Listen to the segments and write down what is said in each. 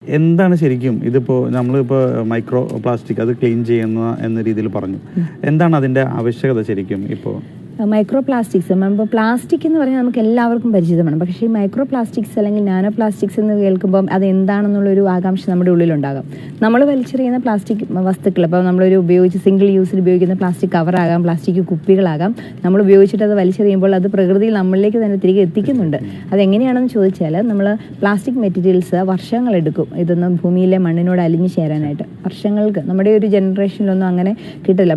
എന്താണ് ശരിക്കും ഇതിപ്പോൾ നമ്മളിപ്പോൾ മൈക്രോ പ്ലാസ്റ്റിക് അത് ക്ലീൻ ചെയ്യുന്ന എന്ന രീതിയിൽ പറഞ്ഞു. എന്താണ് അതിൻ്റെ ആവശ്യകത ശരിക്കും ഇപ്പോൾ? മൈക്രോ പ്ലാസ്റ്റിക്സ് നമ്മൾ പ്ലാസ്റ്റിക് എന്ന് പറഞ്ഞാൽ നമുക്ക് എല്ലാവർക്കും പരിചിതമാണ്. പക്ഷേ ഈ മൈക്രോ പ്ലാസ്റ്റിക്സ് അല്ലെങ്കിൽ നാനോ പ്ലാസ്റ്റിക്സ് എന്ന് കേൾക്കുമ്പം അത് എന്താണെന്നുള്ളൊരു ആകാംക്ഷ നമ്മുടെ ഉള്ളിലുണ്ടാകാം. നമ്മൾ വലിച്ചെറിയുന്ന പ്ലാസ്റ്റിക് വസ്തുക്കൾ, ഇപ്പോൾ നമ്മളൊരു ഉപയോഗിച്ച് സിംഗിൾ യൂസിൽ ഉപയോഗിക്കുന്ന പ്ലാസ്റ്റിക് കവറാകാം, പ്ലാസ്റ്റിക് കുപ്പികളാകാം, നമ്മൾ ഉപയോഗിച്ചിട്ട് അത് വലിച്ചെറിയുമ്പോൾ അത് പ്രകൃതിയിൽ നമ്മളിലേക്ക് തന്നെ തിരികെ എത്തിക്കുന്നുണ്ട്. അതെങ്ങനെയാണെന്ന് ചോദിച്ചാൽ, നമ്മൾ പ്ലാസ്റ്റിക് മെറ്റീരിയൽസ് വർഷങ്ങളെടുക്കും ഇതൊന്നും ഭൂമിയിലെ മണ്ണിനോട് അലിഞ്ഞു ചേരാനായിട്ട്. വർഷങ്ങൾക്ക് നമ്മുടെ ഒരു ജനറേഷനിലൊന്നും അങ്ങനെ കിട്ടില്ല.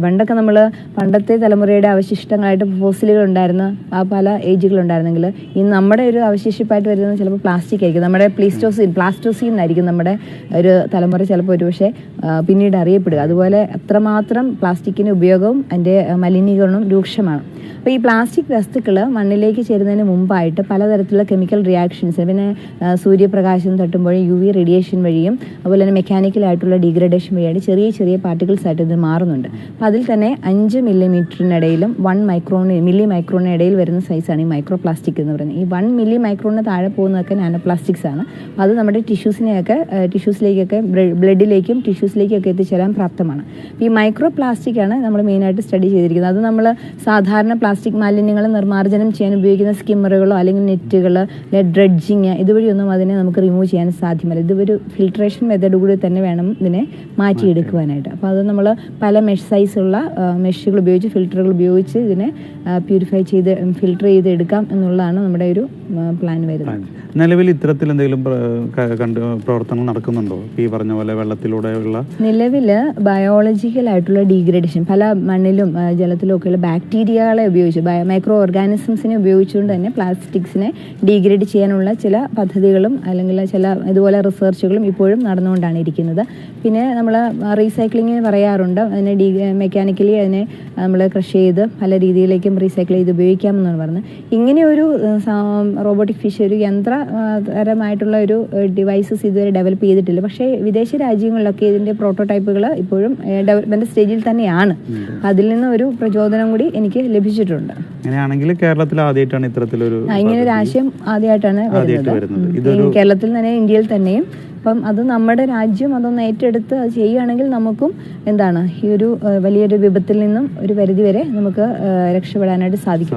പണ്ടത്തെ തലമുറയുടെ അവശിഷ്ടങ്ങളായിട്ട് ഫോസിലുകൾ ഉണ്ടായിരുന്ന പല ഏജുകളുണ്ടായിരുന്നെങ്കിൽ ഈ നമ്മുടെ ഒരു അവശേഷിപ്പായിട്ട് വരുന്നത് ചിലപ്പോൾ പ്ലാസ്റ്റിക് ആയിരിക്കും. നമ്മുടെ പ്ലാസ്റ്റോസീൻ എന്നായിരിക്കും നമ്മുടെ ഒരു തലമുറ ചിലപ്പോൾ ഒരുപക്ഷെ പിന്നീട് അറിയപ്പെടുക. അതുപോലെ അത്രമാത്രം പ്ലാസ്റ്റിക്കിൻ്റെ ഉപയോഗവും അതിൻ്റെ മലിനീകരണവും രൂക്ഷമാണ്. അപ്പോൾ ഈ പ്ലാസ്റ്റിക് വസ്തുക്കൾ മണ്ണിലേക്ക് ചേരുന്നതിന് മുമ്പായിട്ട് പലതരത്തിലുള്ള കെമിക്കൽ റിയാക്ഷൻസ്, പിന്നെ സൂര്യപ്രകാശം തട്ടുമ്പോൾ UV റേഡിയേഷൻ വഴിയും അതുപോലെ തന്നെ മെക്കാനിക്കലായിട്ടുള്ള ഡീഗ്രഡേഷൻ വഴിയായിട്ട് ചെറിയ ചെറിയ പാർട്ടിക്കിൾസ് ആയിട്ട് ഇത് മാറുന്നുണ്ട്. അപ്പോൾ അതിൽ തന്നെ 5 മില്ലിമീറ്ററിനിടയിലും 1 മില്ലി മൈക്രോണിന് ഇടയിൽ വരുന്ന സൈസാണ് ഈ മൈക്രോ പ്ലാസ്റ്റിക് എന്ന് പറയുന്നത്. ഈ 1 മില്ലി മൈക്രോണിന് താഴെ പോകുന്നതൊക്കെ നാനോ പ്ലാസ്റ്റിക്സ് ആണ്. അത് നമ്മുടെ ടിഷ്യൂസിലേക്കൊക്കെ ബ്ലഡിലേക്കും ടിഷ്യൂസിലേക്കൊക്കെ എത്തിച്ചേരാൻ പ്രാപ്തമാണ്. ഈ മൈക്രോ പ്ലാസ്റ്റിക് ആണ് നമ്മൾ മെയിനായിട്ട് സ്റ്റഡി ചെയ്തിരിക്കുന്നത്. അത് നമ്മൾ സാധാരണ പ്ലാസ്റ്റിക് മാലിന്യങ്ങൾ നിർമ്മാർജ്ജനം ചെയ്യാൻ ഉപയോഗിക്കുന്ന സ്കിമ്മറുകളോ അല്ലെങ്കിൽ നെറ്റുകൾ, ഡ്രഡ്ജിങ്, ഇതുവഴിയൊന്നും അതിനെ നമുക്ക് റിമൂവ് ചെയ്യാൻ സാധ്യമല്ല. ഇതൊരു ഫിൽട്രേഷൻ മെത്തേഡ് കൂടി തന്നെ വേണം ഇതിനെ മാറ്റിയെടുക്കുവാനായിട്ട്. അപ്പോൾ അത് നമ്മൾ പല സൈസുള്ള മെഷുകൾ ഉപയോഗിച്ച്, ഫിൽറ്ററുകൾ ഉപയോഗിച്ച് ഇതിനെ ഫിൽട്ടർ ചെയ്ത് എടുക്കാം എന്നുള്ളതാണ് നമ്മുടെ ഒരു പ്ലാൻ വരുന്നത്. നിലവിൽ ഇത്തരത്തിൽ എന്തെങ്കിലും പ്രവർത്തനം നടക്കുന്നുണ്ടോ? ഈ പറഞ്ഞ പോലെ വെള്ളത്തിലൂടെയുള്ള നിലവിൽ ബയോളജിക്കലായിട്ടുള്ള ഡീഗ്രഡേഷൻ പല മണ്ണിലും ജലത്തിലും ഒക്കെയുള്ള ബാക്ടീരിയകളെ ഉപയോഗിച്ച് മൈക്രോ ഓർഗാനിസംസിനെ ഉപയോഗിച്ചുകൊണ്ട് തന്നെ പ്ലാസ്റ്റിക്സിനെ ഡീഗ്രേഡ് ചെയ്യാനുള്ള ചില പദ്ധതികളും അല്ലെങ്കിൽ ചില ഇതുപോലെ റിസർച്ചുകളും ഇപ്പോഴും നടന്നുകൊണ്ടാണ് ഇരിക്കുന്നത്. പിന്നെ നമ്മൾ റീസൈക്ലിംഗ് പറയാറുണ്ട്. അതിനെ മെക്കാനിക്കലി അതിനെ നമ്മൾ ക്രഷ് ചെയ്ത് പല രീതിയിലേക്കും റീസൈക്കിൾ ചെയ്ത് ഉപയോഗിക്കാമെന്നാണ് പറഞ്ഞത്. ഇങ്ങനെ ഒരു റോബോട്ടിക് ഫിഷ്, ഒരു യന്ത്രപരമായിട്ടുള്ള ഒരു ഡിവൈസസ് ഇതുവരെ ഡെവലപ്പ് ചെയ്തിട്ടില്ല. പക്ഷേ വിദേശ രാജ്യങ്ങളിലൊക്കെ ഇതിൻ്റെ പ്രോട്ടോടൈപ്പുകൾ ഇപ്പോഴും ഡെവലപ്മെന്റ് സ്റ്റേജിൽ തന്നെയാണ്. അതിൽ നിന്ന് ഒരു പ്രചോദനം കൂടി എനിക്ക് ലഭിച്ചിട്ടുണ്ട്. അങ്ങനെയാണെങ്കിൽ കേരളത്തിൽ ആദ്യമായിട്ടാണ് ഇത്തരത്തിലൊരു ഇങ്ങനൊരു ആശയം ആദ്യമായിട്ടാണ് വരുന്നത്. കേരളത്തിൽ തന്നെ, ഇന്ത്യയിൽ തന്നെയും. അപ്പം അത് നമ്മുടെ രാജ്യം അതൊന്ന് ഏറ്റെടുത്ത് അത് ചെയ്യുകയാണെങ്കിൽ നമുക്കും ഈ ഒരു വലിയൊരു വിപത്തിൽ നിന്നും ഒരു പരിധിവരെ നമുക്ക് രക്ഷപ്പെടാനായിട്ട് സാധിക്കും.